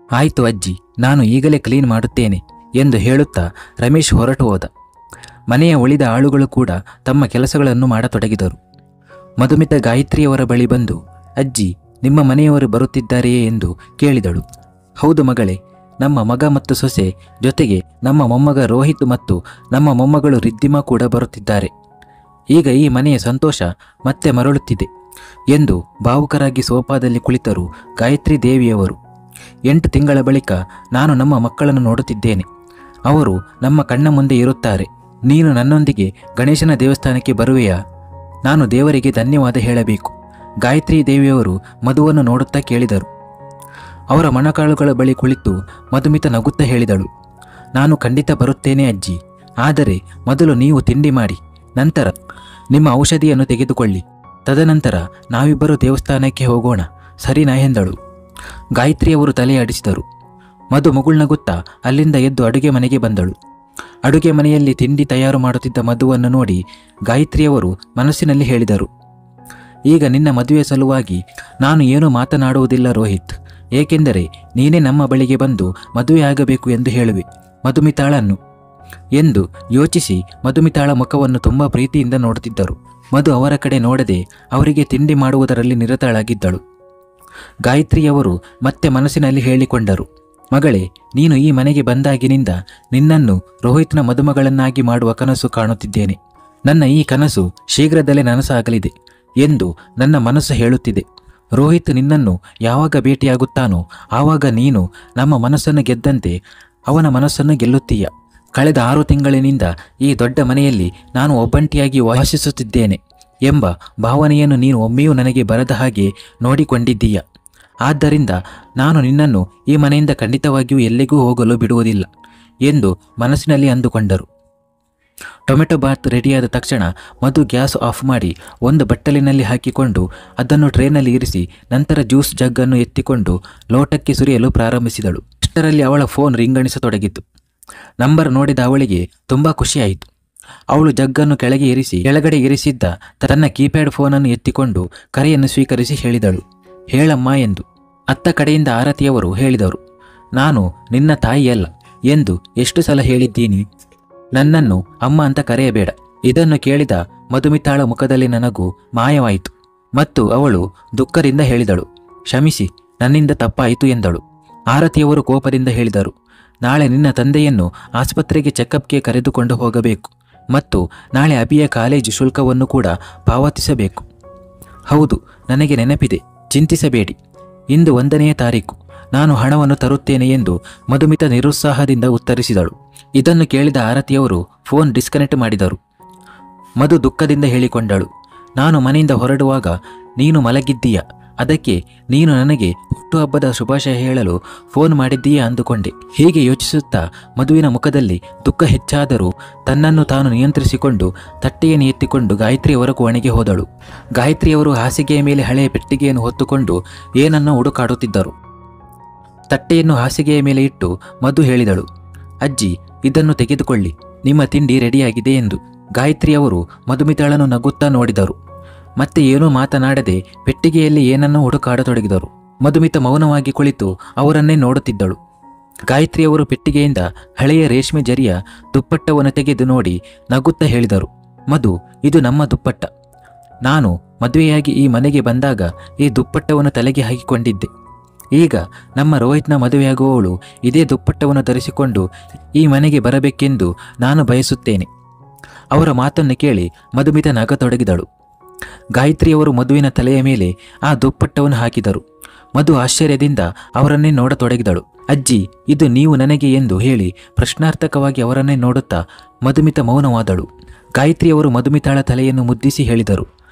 ಆಯ್ತು ಅಜ್ಜಿ, ನಾನು ಈಗಲೇ ಕ್ಲೀನ್ ಮಾಡುತ್ತೇನೆ ಎಂದು ಹೇಳುತ್ತಾ ರಮೇಶ್ ಹೊರಟು ಹೋದ. ಮನೆಯ ಉಳಿದ ಆಳುಗಳು ಕೂಡ ತಮ್ಮ ಕೆಲಸಗಳನ್ನು ಮಾಡತೊಡಗಿದರು. ಮಧುಮಿತಾ ಗಾಯತ್ರಿಯವರ ಬಳಿ ಬಂದು, ಅಜ್ಜಿ, ನಿಮ್ಮ ಮನೆಯವರು ಬರುತ್ತಿದ್ದಾರೆಯೇ ಎಂದು ಕೇಳಿದಳು. ಹೌದು ಮಗಳೇ, ನಮ್ಮ ಮಗ ಮತ್ತು ಸೊಸೆ ಜೊತೆಗೆ ನಮ್ಮ ಮೊಮ್ಮಗ ರೋಹಿತ್ ಮತ್ತು ನಮ್ಮ ಮೊಮ್ಮಗಳು ರಿದ್ದಿಮಾ ಕೂಡ ಬರುತ್ತಿದ್ದಾರೆ. ಈಗ ಈ ಮನೆಯ ಸಂತೋಷ ಮತ್ತೆ ಮರಳುತ್ತಿದೆ ಎಂದು ಭಾವುಕರಾಗಿ ಸೋಫಾದಲ್ಲಿ ಕುಳಿತರು ಗಾಯತ್ರಿ ದೇವಿಯವರು. 8 ತಿಂಗಳ ಬಳಿಕ ನಾನು ನಮ್ಮ ಮಕ್ಕಳನ್ನು ನೋಡುತ್ತಿದ್ದೇನೆ. ಅವರು ನಮ್ಮ ಕಣ್ಣ ಮುಂದೆ ಇರುತ್ತಾರೆ. ನೀನು ನನ್ನೊಂದಿಗೆ ಗಣೇಶನ ದೇವಸ್ಥಾನಕ್ಕೆ ಬರುವೆಯಾ? ನಾನು ದೇವರಿಗೆ ಧನ್ಯವಾದ ಹೇಳಬೇಕು. ಗಾಯತ್ರಿ ದೇವಿಯವರು ಮಧುವನ್ನು ನೋಡುತ್ತಾ ಕೇಳಿದರು. ಅವರ ಮೊಣಕಾಲುಗಳ ಬಳಿ ಕುಳಿತು ಮಧುಮಿತಾ ನಗುತ್ತಾ ಹೇಳಿದಳು, ನಾನು ಖಂಡಿತ ಬರುತ್ತೇನೆ ಅಜ್ಜಿ. ಆದರೆ ಮೊದಲು ನೀವು ತಿಂಡಿ ಮಾಡಿ, ನಂತರ ನಿಮ್ಮ ಔಷಧಿಯನ್ನು ತೆಗೆದುಕೊಳ್ಳಿ. ತದನಂತರ ನಾವಿಬ್ಬರು ದೇವಸ್ಥಾನಕ್ಕೆ ಹೋಗೋಣ, ಸರಿನಾ ಎಂದಳು. ಗಾಯತ್ರಿಯವರು ತಲೆ ಆಡಿಸಿದರು. ಮಧು ಮುಗುಳ್ನಗುತ್ತಾ ಅಲ್ಲಿಂದ ಎದ್ದು ಅಡುಗೆ ಮನೆಗೆ ಬಂದಳು. ಅಡುಗೆ ಮನೆಯಲ್ಲಿ ತಿಂಡಿ ತಯಾರು ಮಾಡುತ್ತಿದ್ದ ಮಧುವನ್ನು ನೋಡಿ ಗಾಯತ್ರಿಯವರು ಮನಸ್ಸಿನಲ್ಲಿ ಹೇಳಿದರು, ಈಗ ನಿನ್ನ ಮದುವೆ ಸಲುವಾಗಿ ನಾನು ಏನೂ ಮಾತನಾಡುವುದಿಲ್ಲ ರೋಹಿತ್, ಏಕೆಂದರೆ ನೀನೇ ನಮ್ಮ ಬಳಿಗೆ ಬಂದು ಮದುವೆಯಾಗಬೇಕು ಎಂದು ಹೇಳುವೆ ಮಧುಮಿತಾಳನ್ನು ಎಂದು ಯೋಚಿಸಿ ಮಧುಮಿತಾಳ ಮುಖವನ್ನು ತುಂಬ ಪ್ರೀತಿಯಿಂದ ನೋಡುತ್ತಿದ್ದರು. ಮಧು ಅವರ ಕಡೆ ನೋಡದೆ ಅವರಿಗೆ ತಿಂಡಿ ಮಾಡುವುದರಲ್ಲಿ ನಿರತಳಾಗಿದ್ದಳು. ಗಾಯತ್ರಿಯವರು ಮತ್ತೆ ಮನಸ್ಸಿನಲ್ಲಿ ಹೇಳಿಕೊಂಡರು, ಮಗಳೇ, ನೀನು ಈ ಮನೆಗೆ ಬಂದಾಗಿನಿಂದ ನಿನ್ನನ್ನು ರೋಹಿತ್ನ ಮದುಮಗಳನ್ನಾಗಿ ಮಾಡುವ ಕನಸು ಕಾಣುತ್ತಿದ್ದೇನೆ. ನನ್ನ ಈ ಕನಸು ಶೀಘ್ರದಲ್ಲೇ ನನಸಾಗಲಿದೆ ಎಂದು ನನ್ನ ಮನಸ್ಸು ಹೇಳುತ್ತಿದೆ. ರೋಹಿತ್ ನಿನ್ನನ್ನು ಯಾವಾಗ ಭೇಟಿಯಾಗುತ್ತಾನೋ ಆವಾಗ ನೀನು ನಮ್ಮ ಮನಸ್ಸನ್ನು ಗೆದ್ದಂತೆ ಅವನ ಮನಸ್ಸನ್ನು ಗೆಲ್ಲುತ್ತೀಯ. ಕಳೆದ 6 ತಿಂಗಳಿನಿಂದ ಈ ದೊಡ್ಡ ಮನೆಯಲ್ಲಿ ನಾನು ಒಬ್ಬಂಟಿಯಾಗಿ ವಾಸಿಸುತ್ತಿದ್ದೇನೆ ಎಂಬ ಭಾವನೆಯನ್ನು ನೀನು ಒಮ್ಮೆಯೂ ನನಗೆ ಬರದ ಹಾಗೆ ನೋಡಿಕೊಂಡಿದ್ದೀಯ. ಆದ್ದರಿಂದ ನಾನು ನಿನ್ನನ್ನು ಈ ಮನೆಯಿಂದ ಖಂಡಿತವಾಗಿಯೂ ಎಲ್ಲಿಗೂ ಹೋಗಲು ಬಿಡುವುದಿಲ್ಲ ಎಂದು ಮನಸ್ಸಿನಲ್ಲಿ ಅಂದುಕೊಂಡರು. ಟೊಮೆಟೊ ಬಾತ್ ರೆಡಿಯಾದ ತಕ್ಷಣ ಮಧು ಗ್ಯಾಸ್ ಆಫ್ ಮಾಡಿ ಒಂದು ಬಟ್ಟಲಿನಲ್ಲಿ ಹಾಕಿಕೊಂಡು ಅದನ್ನು ಟ್ರೇನಲ್ಲಿ ಇರಿಸಿ ನಂತರ ಜ್ಯೂಸ್ ಜಗ್ಗನ್ನು ಎತ್ತಿಕೊಂಡು ಲೋಟಕ್ಕೆ ಸುರಿಯಲು ಪ್ರಾರಂಭಿಸಿದಳು. ಅಷ್ಟರಲ್ಲಿ ಅವಳ ಫೋನ್ ರಿಂಗಣಿಸತೊಡಗಿತು. ನಂಬರ್ ನೋಡಿದ ಅವಳಿಗೆ ತುಂಬ ಖುಷಿಯಾಯಿತು. ಅವಳು ಜಗ್ಗನ್ನು ಕೆಳಗಡೆ ಇರಿಸಿದ್ದ ತನ್ನ ಕೀಪ್ಯಾಡ್ ಫೋನನ್ನು ಎತ್ತಿಕೊಂಡು ಕರೆಯನ್ನು ಸ್ವೀಕರಿಸಿ ಹೇಳಿದಳು, ಹೇಳಮ್ಮ ಎಂದು. ಅತ್ತ ಕಡೆಯಿಂದ ಆರತಿಯವರು ಹೇಳಿದರು, ನಾನು ನಿನ್ನ ತಾಯಿಯಲ್ಲ ಎಂದು ಎಷ್ಟು ಸಲ ಹೇಳಿದ್ದೀನಿ, ನನ್ನನ್ನು ಅಮ್ಮ ಅಂತ ಕರೆಯಬೇಡ. ಇದನ್ನು ಕೇಳಿದ ಮಧುಮಿತಾಳ ಮುಖದಲ್ಲಿ ನಗು ಮಾಯವಾಯಿತು ಮತ್ತು ಅವಳು ದುಃಖದಿಂದ ಹೇಳಿದಳು, ಕ್ಷಮಿಸಿ, ನನ್ನಿಂದ ತಪ್ಪಾಯಿತು ಎಂದಳು. ಆರತಿಯವರು ಕೋಪದಿಂದ ಹೇಳಿದರು, ನಾಳೆ ನಿನ್ನ ತಂದೆಯನ್ನು ಆಸ್ಪತ್ರೆಗೆ ಚೆಕಪ್ಗೆ ಕರೆದುಕೊಂಡು ಹೋಗಬೇಕು ಮತ್ತು ನಾಳೆ ಅಭಿಯ ಕಾಲೇಜು ಶುಲ್ಕವನ್ನು ಕೂಡ ಪಾವತಿಸಬೇಕು. ಹೌದು, ನನಗೆ ನೆನಪಿದೆ, ಚಿಂತಿಸಬೇಡಿ. ಇಂದು 1ನೇ ತಾರೀಕು, ನಾನು ಹಣವನ್ನು ತರುತ್ತೇನೆ ಎಂದು ಮಧುಮಿತಾ ನಿರುತ್ಸಾಹದಿಂದ ಉತ್ತರಿಸಿದಳು. ಇದನ್ನು ಕೇಳಿದ ಆರತಿಯವರು ಫೋನ್ ಡಿಸ್ಕನೆಕ್ಟ್ ಮಾಡಿದರು. ಮಧು ದುಃಖದಿಂದ ಹೇಳಿಕೊಂಡಳು, ನಾನು ಮನೆಯಿಂದ ಹೊರಡುವಾಗ ನೀನು ಮಲಗಿದ್ದೀಯ, ಅದಕ್ಕೆ ನೀನು ನನಗೆ ಹುಟ್ಟುಹಬ್ಬದ ಶುಭಾಶಯ ಹೇಳಲು ಫೋನ್ ಮಾಡಿದ್ದೀಯಾ ಅಂದುಕೊಂಡೆ. ಹೀಗೆ ಯೋಚಿಸುತ್ತಾ ಮಧುವಿನ ಮುಖದಲ್ಲಿ ದುಃಖ ಹೆಚ್ಚಾದರೂ ತನ್ನನ್ನು ತಾನು ನಿಯಂತ್ರಿಸಿಕೊಂಡು ತಟ್ಟೆಯನ್ನು ಎತ್ತಿಕೊಂಡು ಗಾಯತ್ರಿಯವರ ಕೋಣೆಗೆ ಹೋದಳು. ಗಾಯತ್ರಿಯವರು ಹಾಸಿಗೆಯ ಮೇಲೆ ಹಳೆಯ ಪೆಟ್ಟಿಗೆಯನ್ನು ಹೊತ್ತುಕೊಂಡು ಏನನ್ನೋ ಹುಡುಕಾಡುತ್ತಿದ್ದರು. ತಟ್ಟೆಯನ್ನು ಹಾಸಿಗೆಯ ಮೇಲೆ ಇಟ್ಟು ಮಧು ಹೇಳಿದಳು, ಅಜ್ಜಿ, ಇದನ್ನು ತೆಗೆದುಕೊಳ್ಳಿ, ನಿಮ್ಮ ತಿಂಡಿ ರೆಡಿಯಾಗಿದೆ ಎಂದು. ಗಾಯತ್ರಿಯವರು ಮಧುಮಿತಾಳನ್ನು ನಗುತ್ತಾ ನೋಡಿದರು. ಮತ್ತೆ ಏನೂ ಮಾತನಾಡದೆ ಪೆಟ್ಟಿಗೆಯಲ್ಲಿ ಏನನ್ನೋ ಹುಡುಕಾಡತೊಡಗಿದರು. ಮಧುಮಿತಾ ಮೌನವಾಗಿ ಕುಳಿತು ಅವರನ್ನೇ ನೋಡುತ್ತಿದ್ದಳು. ಗಾಯತ್ರಿಯವರು ಪೆಟ್ಟಿಗೆಯಿಂದ ಹಳೆಯ ರೇಷ್ಮೆ ಜರಿಯ ದುಪ್ಪಟ್ಟವನ್ನು ತೆಗೆದು ನೋಡಿ ನಗುತ್ತಾ ಹೇಳಿದರು, ಮಧು, ಇದು ನಮ್ಮ ದುಪ್ಪಟ್ಟ. ನಾನು ಮದುವೆಯಾಗಿ ಈ ಮನೆಗೆ ಬಂದಾಗ ಈ ದುಪ್ಪಟ್ಟವನ್ನು ತಲೆಗೆ ಹಾಕಿಕೊಂಡಿದ್ದೆ. ಈಗ ನಮ್ಮ ರೋಹಿತ್ನ ಮದುವೆಯಾಗುವವಳು ಇದೇ ದುಪ್ಪಟ್ಟವನ್ನು ಧರಿಸಿಕೊಂಡು ಈ ಮನೆಗೆ ಬರಬೇಕೆಂದು ನಾನು ಬಯಸುತ್ತೇನೆ. ಅವರ ಮಾತನ್ನು ಕೇಳಿ ಮಧುಮಿತಾ ನಗತೊಡಗಿದಳು. ಗಾಯತ್ರಿಯವರು ಮಧುವಿನ ತಲೆಯ ಮೇಲೆ ಆ ದುಪ್ಪಟ್ಟವನ್ನು ಹಾಕಿದರು. ಮಧು ಆಶ್ಚರ್ಯದಿಂದ ಅವರನ್ನೇ ನೋಡತೊಡಗಿದಳು. ಅಜ್ಜಿ, ಇದು ನೀವು ನನಗೆ ಎಂದು ಹೇಳಿ ಪ್ರಶ್ನಾರ್ಥಕವಾಗಿ ಅವರನ್ನೇ ನೋಡುತ್ತಾ ಮಧುಮಿತಾ ಮೌನವಾದಳು. ಗಾಯತ್ರಿಯವರು ಮಧುಮಿತಾಳ ತಲೆಯನ್ನು ಮುದ್ದಿಸಿ ಹೇಳಿದರು,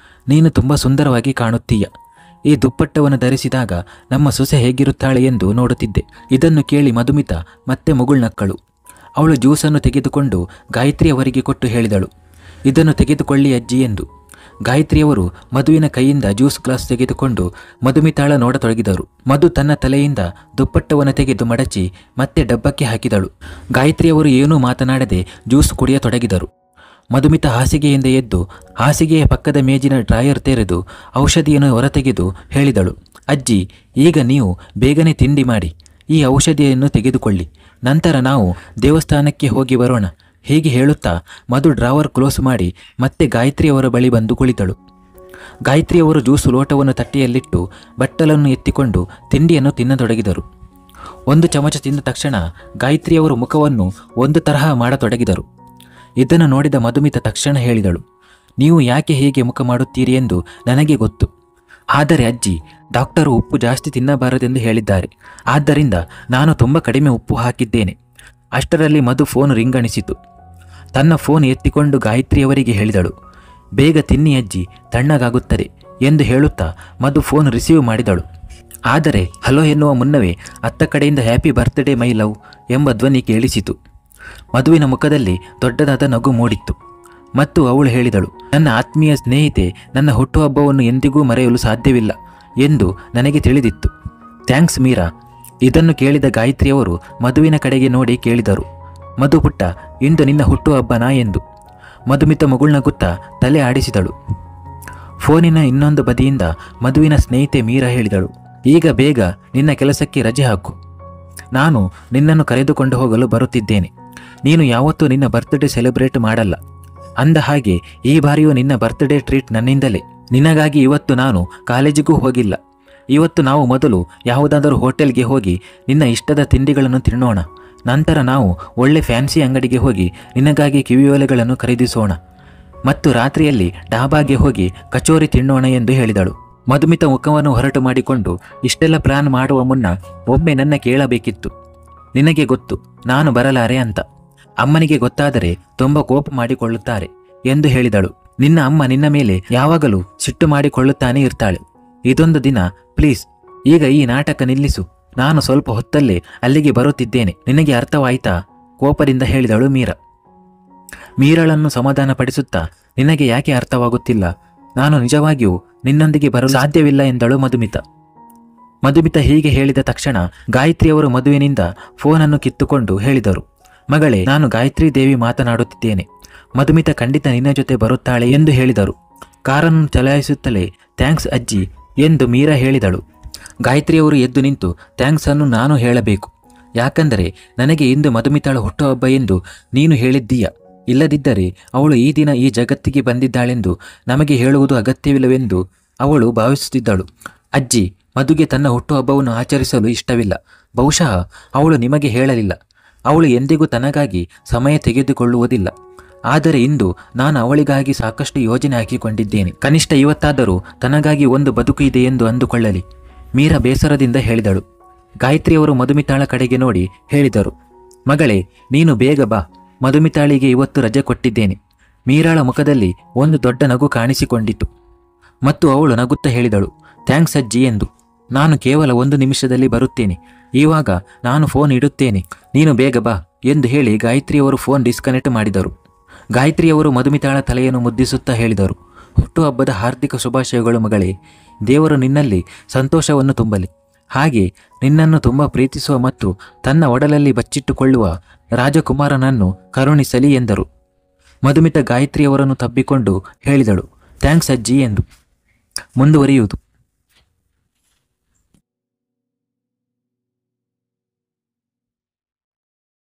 ನೀನು ತುಂಬ ಸುಂದರವಾಗಿ ಕಾಣುತ್ತೀಯ. ಈ ದುಪ್ಪಟ್ಟವನ್ನು ಧರಿಸಿದಾಗ ನಮ್ಮ ಸೊಸೆ ಹೇಗಿರುತ್ತಾಳೆ ಎಂದು ನೋಡುತ್ತಿದ್ದೆ. ಇದನ್ನು ಕೇಳಿ ಮಧುಮಿತಾ ಮತ್ತೆ ಮುಗುಳ್ನಕ್ಕಳು. ಅವಳು ಜ್ಯೂಸನ್ನು ತೆಗೆದುಕೊಂಡು ಗಾಯತ್ರಿಯವರಿಗೆ ಕೊಟ್ಟು ಹೇಳಿದಳು, ಇದನ್ನು ತೆಗೆದುಕೊಳ್ಳಿ ಅಜ್ಜಿ ಎಂದು. ಗಾಯತ್ರಿಯವರು ಮಧುವಿನ ಕೈಯಿಂದ ಜ್ಯೂಸ್ ಗ್ಲಾಸ್ ತೆಗೆದುಕೊಂಡು ಮಧುಮಿತಾಳ ನೋಡತೊಡಗಿದರು. ಮಧು ತನ್ನ ತಲೆಯಿಂದ ದುಪ್ಪಟ್ಟವನ್ನು ತೆಗೆದು ಮಡಚಿ ಮತ್ತೆ ಡಬ್ಬಕ್ಕೆ ಹಾಕಿದಳು. ಗಾಯತ್ರಿಯವರು ಏನೂ ಮಾತನಾಡದೆ ಜ್ಯೂಸ್ ಕುಡಿಯತೊಡಗಿದರು. ಮಧುಮಿತಾ ಹಾಸಿಗೆಯಿಂದ ಎದ್ದು ಹಾಸಿಗೆಯ ಪಕ್ಕದ ಮೇಜಿನ ಡ್ರಾಯರ್ ತೆರೆದು ಔಷಧಿಯನ್ನು ಹೊರತೆಗೆದು ಹೇಳಿದಳು, ಅಜ್ಜಿ, ಈಗ ನೀವು ಬೇಗನೆ ತಿಂಡಿ ಮಾಡಿ, ಈ ಔಷಧಿಯನ್ನು ತೆಗೆದುಕೊಳ್ಳಿ, ನಂತರ ನಾವು ದೇವಸ್ಥಾನಕ್ಕೆ ಹೋಗಿ ಬರೋಣ. ಹೀಗೆ ಹೇಳುತ್ತಾ ಮಧು ಡ್ರಾವರ್ ಕ್ಲೋಸ್ ಮಾಡಿ ಮತ್ತೆ ಗಾಯತ್ರಿಯವರ ಬಳಿ ಬಂದು ಕುಳಿತಳು. ಗಾಯತ್ರಿಯವರು ಜ್ಯೂಸು ಲೋಟವನ್ನು ತಟ್ಟೆಯಲ್ಲಿಟ್ಟು ಬಟ್ಟಲನ್ನು ಎತ್ತಿಕೊಂಡು ತಿಂಡಿಯನ್ನು ತಿನ್ನತೊಡಗಿದರು. ಒಂದು ಚಮಚ ತಿಂದ ತಕ್ಷಣ ಗಾಯತ್ರಿಯವರು ಮುಖವನ್ನು ಒಂದು ತರಹ ಮಾಡತೊಡಗಿದರು. ಇದನ್ನು ನೋಡಿದ ಮಧುಮಿತಾ ತಕ್ಷಣ ಹೇಳಿದಳು, ನೀವು ಯಾಕೆ ಹೀಗೆ ಮುಖ ಮಾಡುತ್ತೀರಿ ಎಂದು ನನಗೆ ಗೊತ್ತು. ಆದರೆ ಅಜ್ಜಿ, ಡಾಕ್ಟರು ಉಪ್ಪು ಜಾಸ್ತಿ ತಿನ್ನಬಾರದೆಂದು ಹೇಳಿದ್ದಾರೆ. ಆದ್ದರಿಂದ ನಾನು ತುಂಬ ಕಡಿಮೆ ಉಪ್ಪು ಹಾಕಿದ್ದೇನೆ. ಅಷ್ಟರಲ್ಲಿ ಮಧು ಫೋನ್ ರಿಂಗಣಿಸಿತು. ತನ್ನ ಫೋನ್ ಎತ್ತಿಕೊಂಡು ಗಾಯತ್ರಿಯವರಿಗೆ ಹೇಳಿದಳು, ಬೇಗ ತಿನ್ನಿ ಅಜ್ಜಿ, ತಣ್ಣಗಾಗುತ್ತದೆ ಎಂದು ಹೇಳುತ್ತಾ ಮಧು ಫೋನ್ ರಿಸೀವ್ ಮಾಡಿದಳು. ಆದರೆ ಹಲೋ ಎನ್ನುವ ಮುನ್ನವೇ ಅತ್ತ ಕಡೆಯಿಂದ ಹ್ಯಾಪಿ ಬರ್ತ್ಡೇ ಮೈ ಲವ್ ಎಂಬ ಧ್ವನಿ ಕೇಳಿಸಿತು. ಮಧುವಿನ ಮುಖದಲ್ಲಿ ದೊಡ್ಡದಾದ ನಗು ಮೂಡಿತ್ತು ಮತ್ತು ಅವಳು ಹೇಳಿದಳು, ನನ್ನ ಆತ್ಮೀಯ ಸ್ನೇಹಿತೆ ನನ್ನ ಹುಟ್ಟುಹಬ್ಬವನ್ನು ಎಂದಿಗೂ ಮರೆಯಲು ಸಾಧ್ಯವಿಲ್ಲ ಎಂದು ನನಗೆ ತಿಳಿದಿತ್ತು. ಥ್ಯಾಂಕ್ಸ್ ಮೀರಾ. ಇದನ್ನು ಕೇಳಿದ ಗಾಯತ್ರಿಯವರು ಮಧುವಿನ ಕಡೆಗೆ ನೋಡಿ ಕೇಳಿದರು, ಮಧು ಪುಟ್ಟ, ಇಂದು ನಿನ್ನ ಹುಟ್ಟುಹಬ್ಬನಾ ಎಂದು. ಮಧುಮಿತಾ ಮುಗುಳ್ನಗುತ್ತಾ ತಲೆ ಆಡಿಸಿದಳು. ಫೋನಿನ ಇನ್ನೊಂದು ಬದಿಯಿಂದ ಮಧುವಿನ ಸ್ನೇಹಿತೆ ಮೀರಾ ಹೇಳಿದಳು, ಈಗ ಬೇಗ ನಿನ್ನ ಕೆಲಸಕ್ಕೆ ರಜೆ ಹಾಕು. ನಾನು ನಿನ್ನನ್ನು ಕರೆದುಕೊಂಡು ಹೋಗಲು ಬರುತ್ತಿದ್ದೇನೆ. ನೀನು ಯಾವತ್ತೂ ನಿನ್ನ ಬರ್ತ್ಡೇ ಸೆಲೆಬ್ರೇಟ್ ಮಾಡಲ್ಲ. ಅಂದ ಹಾಗೆ ಈ ಬಾರಿಯೂ ನಿನ್ನ ಬರ್ತ್ಡೇ ಟ್ರೀಟ್ ನನ್ನಿಂದಲೇ. ನಿನಗಾಗಿ ಇವತ್ತು ನಾನು ಕಾಲೇಜಿಗೂ ಹೋಗಿಲ್ಲ. ಇವತ್ತು ನಾವು ಮೊದಲು ಯಾವುದಾದರೂ ಹೋಟೆಲ್ಗೆ ಹೋಗಿ ನಿನ್ನ ಇಷ್ಟದ ತಿಂಡಿಗಳನ್ನು ತಿನ್ನೋಣ. ನಂತರ ನಾವು ಒಳ್ಳೆ ಫ್ಯಾನ್ಸಿ ಅಂಗಡಿಗೆ ಹೋಗಿ ನಿನಗಾಗಿ ಕಿವಿಯೋಲೆಗಳನ್ನು ಖರೀದಿಸೋಣ ಮತ್ತು ರಾತ್ರಿಯಲ್ಲಿ ಡಾಬಾಗೆ ಹೋಗಿ ಕಚೋರಿ ತಿನ್ನೋಣ ಎಂದು ಹೇಳಿದಳು. ಮಧುಮಿತಾ ಮುಖವನ್ನು ಹೊರಟು ಮಾಡಿಕೊಂಡು, ಇಷ್ಟೆಲ್ಲ ಪ್ಲಾನ್ ಮಾಡುವ ಮುನ್ನ ಒಮ್ಮೆ ನನ್ನ ಕೇಳಬೇಕಿತ್ತು. ನಿನಗೆ ಗೊತ್ತು ನಾನು ಬರಲಾರೆ ಅಂತ. ಅಮ್ಮನಿಗೆ ಗೊತ್ತಾದರೆ ತುಂಬ ಕೋಪ ಮಾಡಿಕೊಳ್ಳುತ್ತಾರೆ ಎಂದು ಹೇಳಿದಳು. ನಿನ್ನ ಅಮ್ಮ ನಿನ್ನ ಮೇಲೆ ಯಾವಾಗಲೂ ಸಿಟ್ಟು ಮಾಡಿಕೊಳ್ಳುತ್ತಾನೆ ಇರ್ತಾಳೆ. ಇದೊಂದು ದಿನ ಪ್ಲೀಸ್, ಈಗ ಈ ನಾಟಕ ನಿಲ್ಲಿಸು. ನಾನು ಸ್ವಲ್ಪ ಹೊತ್ತಲ್ಲೇ ಅಲ್ಲಿಗೆ ಬರುತ್ತಿದ್ದೇನೆ. ನಿನಗೆ ಅರ್ಥವಾಯಿತಾ? ಕೋಪದಿಂದ ಹೇಳಿದಳು ಮೀರಾ. ಮೀರಳನ್ನು ಸಮಾಧಾನಪಡಿಸುತ್ತಾ, ನಿನಗೆ ಯಾಕೆ ಅರ್ಥವಾಗುತ್ತಿಲ್ಲ? ನಾನು ನಿಜವಾಗಿಯೂ ನಿನ್ನೊಂದಿಗೆ ಬರಲು ಸಾಧ್ಯವಿಲ್ಲ ಎಂದಳು ಮಧುಮಿತಾ. ಮಧುಮಿತಾ ಹೀಗೆ ಹೇಳಿದ ತಕ್ಷಣ ಗಾಯತ್ರಿಯವರು ಮಧುವಿನಿಂದ ಫೋನನ್ನು ಕಿತ್ತುಕೊಂಡು ಹೇಳಿದರು, ಮಗಳೇ, ನಾನು ಗಾಯತ್ರಿ ದೇವಿ ಮಾತನಾಡುತ್ತಿದ್ದೇನೆ. ಮಧುಮಿತಾ ಖಂಡಿತ ನಿನ್ನ ಜೊತೆ ಬರುತ್ತಾಳೆ ಎಂದು ಹೇಳಿದರು. ಕಾರನ್ನು ಚಲಾಯಿಸುತ್ತಲೇ ಥ್ಯಾಂಕ್ಸ್ ಅಜ್ಜಿ ಎಂದು ಮೀರಾ ಹೇಳಿದಳು. ಗಾಯತ್ರಿಯವರು ಎದ್ದು ನಿಂತು, ಥ್ಯಾಂಕ್ಸ್ ಅನ್ನು ನಾನು ಹೇಳಬೇಕು. ಯಾಕಂದರೆ ನನಗೆ ಇಂದು ಮಧುಮಿತಾಳ ಹುಟ್ಟುಹಬ್ಬ ಎಂದು ನೀನು ಹೇಳಿದ್ದೀಯ. ಇಲ್ಲದಿದ್ದರೆ ಅವಳು ಈ ದಿನ ಈ ಜಗತ್ತಿಗೆ ಬಂದಿದ್ದಾಳೆಂದು ನಮಗೆ ಹೇಳುವುದು ಅಗತ್ಯವಿಲ್ಲವೆಂದು ಅವಳು ಭಾವಿಸುತ್ತಿದ್ದಳು. ಅಜ್ಜಿ, ಮಧುಗೆ ತನ್ನ ಹುಟ್ಟುಹಬ್ಬವನ್ನು ಆಚರಿಸಲು ಇಷ್ಟವಿಲ್ಲ. ಬಹುಶಃ ಅವಳು ನಿಮಗೆ ಹೇಳಲಿಲ್ಲ. ಅವಳು ಎಂದಿಗೂ ತನಗಾಗಿ ಸಮಯ ತೆಗೆದುಕೊಳ್ಳುವುದಿಲ್ಲ. ಆದರೆ ಇಂದು ನಾನು ಅವಳಿಗಾಗಿ ಸಾಕಷ್ಟು ಯೋಜನೆ ಹಾಕಿಕೊಂಡಿದ್ದೇನೆ. ಕನಿಷ್ಠ ಇವತ್ತಾದರೂ ತನಗಾಗಿ ಒಂದು ಬದುಕು ಇದೆ ಎಂದು ಅಂದುಕೊಳ್ಳಲಿ. ಮೀರಾ ಬೇಸರದಿಂದ ಹೇಳಿದಳು. ಗಾಯತ್ರಿಯವರು ಮಧುಮಿತಾಳ ಕಡೆಗೆ ನೋಡಿ ಹೇಳಿದರು, ಮಗಳೇ, ನೀನು ಬೇಗ ಬಾ. ಮಧುಮಿತಾಳಿಗೆ ಇವತ್ತು ರಜೆ ಕೊಟ್ಟಿದ್ದೇನೆ. ಮೀರಾಳ ಮುಖದಲ್ಲಿ ಒಂದು ದೊಡ್ಡ ನಗು ಕಾಣಿಸಿಕೊಂಡಿತು ಮತ್ತು ಅವಳು ನಗುತ್ತಾ ಹೇಳಿದಳು, ಥ್ಯಾಂಕ್ಸ್ ಅಜ್ಜಿ ಎಂದು. ನಾನು ಕೇವಲ 1 ನಿಮಿಷದಲ್ಲಿ ಬರುತ್ತೇನೆ. ಇವಾಗ ನಾನು ಫೋನ್ ಇಡುತ್ತೇನೆ, ನೀನು ಬೇಗ ಬಾ ಎಂದು ಹೇಳಿ ಗಾಯತ್ರಿಯವರು ಫೋನ್ ಡಿಸ್ಕನೆಕ್ಟ್ ಮಾಡಿದರು. ಗಾಯತ್ರಿಯವರು ಮಧುಮಿತಾಳ ತಲೆಯನ್ನು ಮುದ್ದಿಸುತ್ತಾ ಹೇಳಿದರು, ಹುಟ್ಟುಹಬ್ಬದ ಹಾರ್ದಿಕ ಶುಭಾಶಯಗಳು ಮಗಳೇ. ದೇವರು ನಿನ್ನಲ್ಲಿ ಸಂತೋಷವನ್ನು ತುಂಬಲಿ. ಹಾಗೆ ನಿನ್ನನ್ನು ತುಂಬ ಪ್ರೀತಿಸುವ ಮತ್ತು ತನ್ನ ಒಡಲಲ್ಲಿ ಬಚ್ಚಿಟ್ಟುಕೊಳ್ಳುವ ರಾಜಕುಮಾರನನ್ನು ಕರುಣಿಸಲಿ ಎಂದರು. ಮಧುಮಿತಾ ಗಾಯತ್ರಿಯವರನ್ನು ತಬ್ಬಿಕೊಂಡು ಹೇಳಿದಳು, ಥ್ಯಾಂಕ್ಸ್ ಅಜ್ಜಿ ಎಂದು. ಮುಂದುವರಿಯುವುದು.